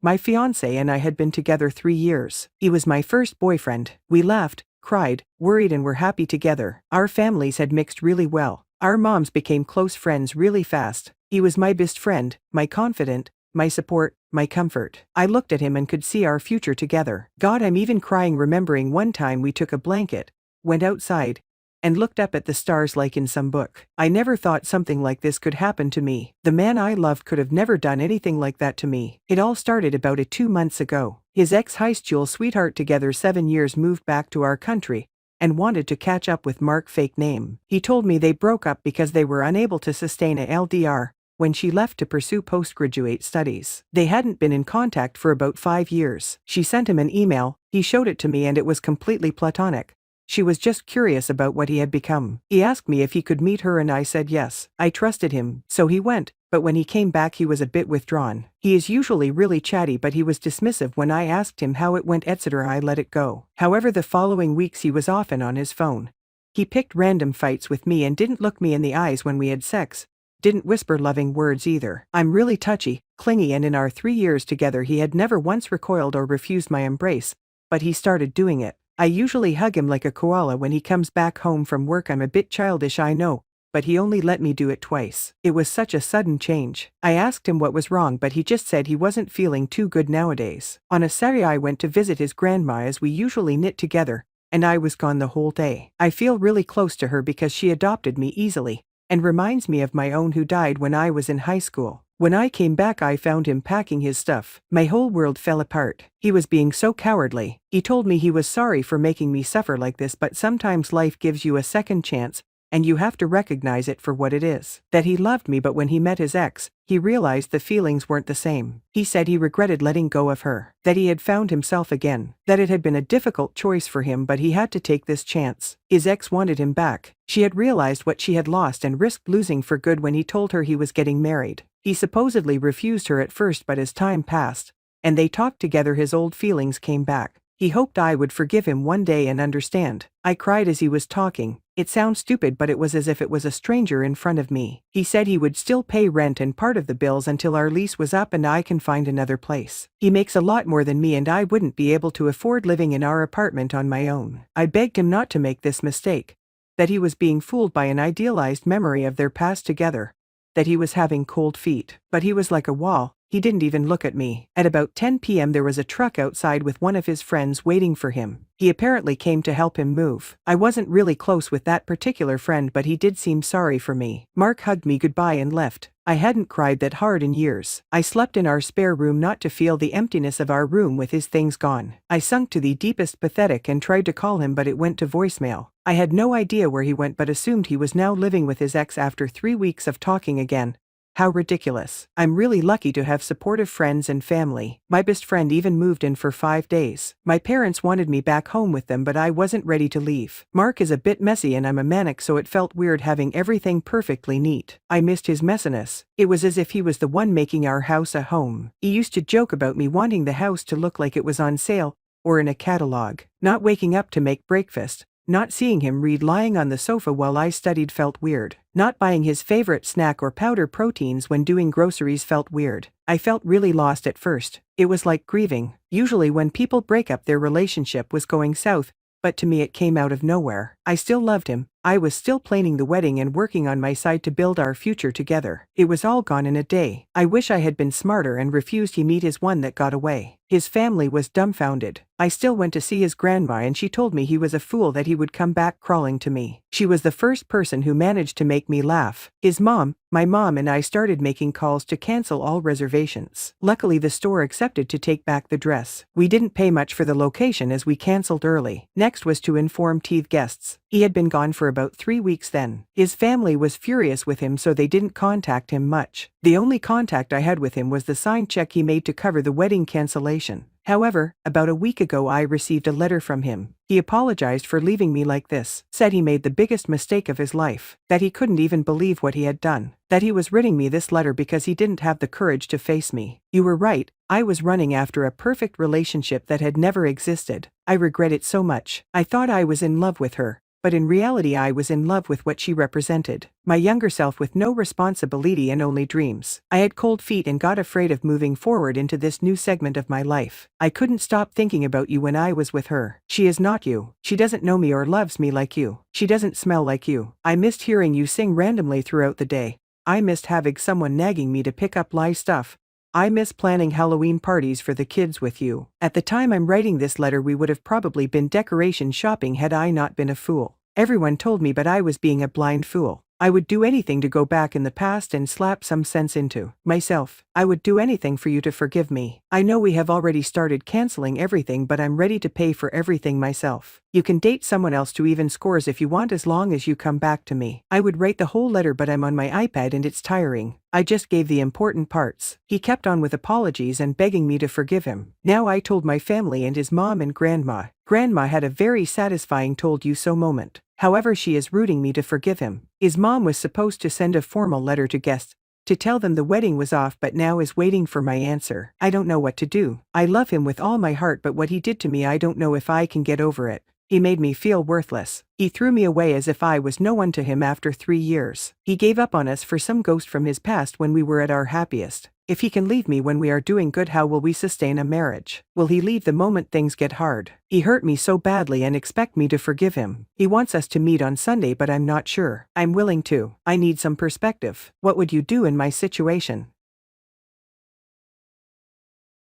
My fiancé and I had been together 3 years. He was my first boyfriend. We laughed, cried, worried and were happy together. Our families had mixed really well. Our moms became close friends really fast. He was my best friend, my confidant, my support, my comfort. I looked at him and could see our future together. God, I'm even crying remembering one time we took a blanket, went outside, and looked up at the stars like in some book. I never thought something like this could happen to me. The man I loved could have never done anything like that to me. It all started about 2 months ago. His ex-high school sweetheart, together 7 years, moved back to our country and wanted to catch up with Mark, fake name. He told me they broke up because they were unable to sustain a LDR when she left to pursue postgraduate studies. They hadn't been in contact for about 5 years. She sent him an email, he showed it to me, and it was completely platonic. She was just curious about what he had become. He asked me if he could meet her and I said yes. I trusted him, so he went, but when he came back he was a bit withdrawn. He is usually really chatty, but he was dismissive when I asked him how it went, etc. I let it go. However, the following weeks he was often on his phone. He picked random fights with me and didn't look me in the eyes when we had sex. Didn't whisper loving words either. I'm really touchy, clingy, and in our 3 years together he had never once recoiled or refused my embrace, but he started doing it. I usually hug him like a koala when he comes back home from work. I'm a bit childish, I know, but he only let me do it twice. It was such a sudden change. I asked him what was wrong, but he just said he wasn't feeling too good nowadays. On a Saturday I went to visit his grandma, as we usually knit together, and I was gone the whole day. I feel really close to her because she adopted me easily and reminds me of my own, who died when I was in high school. When I came back I found him packing his stuff. My whole world fell apart. He was being so cowardly. He told me he was sorry for making me suffer like this, but sometimes life gives you a second chance, and you have to recognize it for what it is. That he loved me, but when he met his ex, he realized the feelings weren't the same. He said he regretted letting go of her, that he had found himself again, that it had been a difficult choice for him, but he had to take this chance. His ex wanted him back. She had realized what she had lost and risked losing for good when he told her he was getting married. He supposedly refused her at first, but as time passed and they talked together, his old feelings came back. He hoped I would forgive him one day and understand. I cried as he was talking. It sounds stupid, but it was as if it was a stranger in front of me. He said he would still pay rent and part of the bills until our lease was up and I can find another place. He makes a lot more than me and I wouldn't be able to afford living in our apartment on my own. I begged him not to make this mistake, that he was being fooled by an idealized memory of their past together, that he was having cold feet. But he was like a wall. He didn't even look at me. At about 10 p.m. there was a truck outside with one of his friends waiting for him. He apparently came to help him move. I wasn't really close with that particular friend, but he did seem sorry for me. Mark hugged me goodbye and left. I hadn't cried that hard in years. I slept in our spare room not to feel the emptiness of our room with his things gone. I sunk to the deepest pathetic and tried to call him, but it went to voicemail. I had no idea where he went, but assumed he was now living with his ex after 3 weeks of talking again. How ridiculous. I'm really lucky to have supportive friends and family. My best friend even moved in for 5 days. My parents wanted me back home with them, but I wasn't ready to leave. Mark is a bit messy and I'm a manic, so it felt weird having everything perfectly neat. I missed his messiness. It was as if he was the one making our house a home. He used to joke about me wanting the house to look like it was on sale or in a catalog. Not waking up to make breakfast, not seeing him read lying on the sofa while I studied felt weird. Not buying his favorite snack or powder proteins when doing groceries felt weird. I felt really lost at first. It was like grieving. Usually when people break up, their relationship was going south, but to me it came out of nowhere. I still loved him. I was still planning the wedding and working on my side to build our future together. It was all gone in a day. I wish I had been smarter and refused he meet his one that got away. His family was dumbfounded. I still went to see his grandma and she told me he was a fool that he would come back crawling to me. She was the first person who managed to make me laugh. His mom, my mom, and I started making calls to cancel all reservations. Luckily the store accepted to take back the dress. We didn't pay much for the location as we canceled early. Next was to inform TEEV guests. He had been gone for about 3 weeks then. His family was furious with him, so they didn't contact him much. The only contact I had with him was the signed check he made to cover the wedding cancellation. However, about a week ago I received a letter from him. He apologized for leaving me like this, said he made the biggest mistake of his life, that he couldn't even believe what he had done, that he was writing me this letter because he didn't have the courage to face me. You were right, I was running after a perfect relationship that had never existed. I regret it so much. I thought I was in love with her, but in reality I was in love with what she represented. My younger self with no responsibility and only dreams. I had cold feet and got afraid of moving forward into this new segment of my life. I couldn't stop thinking about you when I was with her. She is not you. She doesn't know me or loves me like you. She doesn't smell like you. I missed hearing you sing randomly throughout the day. I missed having someone nagging me to pick up lie stuff. I miss planning Halloween parties for the kids with you. At the time I'm writing this letter we would have probably been decoration shopping had I not been a fool. Everyone told me but I was being a blind fool. I would do anything to go back in the past and slap some sense into myself. I would do anything for you to forgive me. I know we have already started canceling everything but I'm ready to pay for everything myself. You can date someone else to even scores if you want as long as you come back to me. I would write the whole letter but I'm on my iPad and it's tiring. I just gave the important parts. He kept on with apologies and begging me to forgive him. Now I told my family and his mom and grandma. Grandma had a very satisfying told you so moment. However, she is rooting me to forgive him. His mom was supposed to send a formal letter to guests to tell them the wedding was off but now is waiting for my answer. I don't know what to do. I love him with all my heart but what he did to me I don't know if I can get over it. He made me feel worthless. He threw me away as if I was no one to him after 3 years. He gave up on us for some ghost from his past when we were at our happiest. If he can leave me when we are doing good, how will we sustain a marriage? Will he leave the moment things get hard? He hurt me so badly and expect me to forgive him. He wants us to meet on Sunday but I'm not sure I'm willing to. I need some perspective. What would you do in my situation?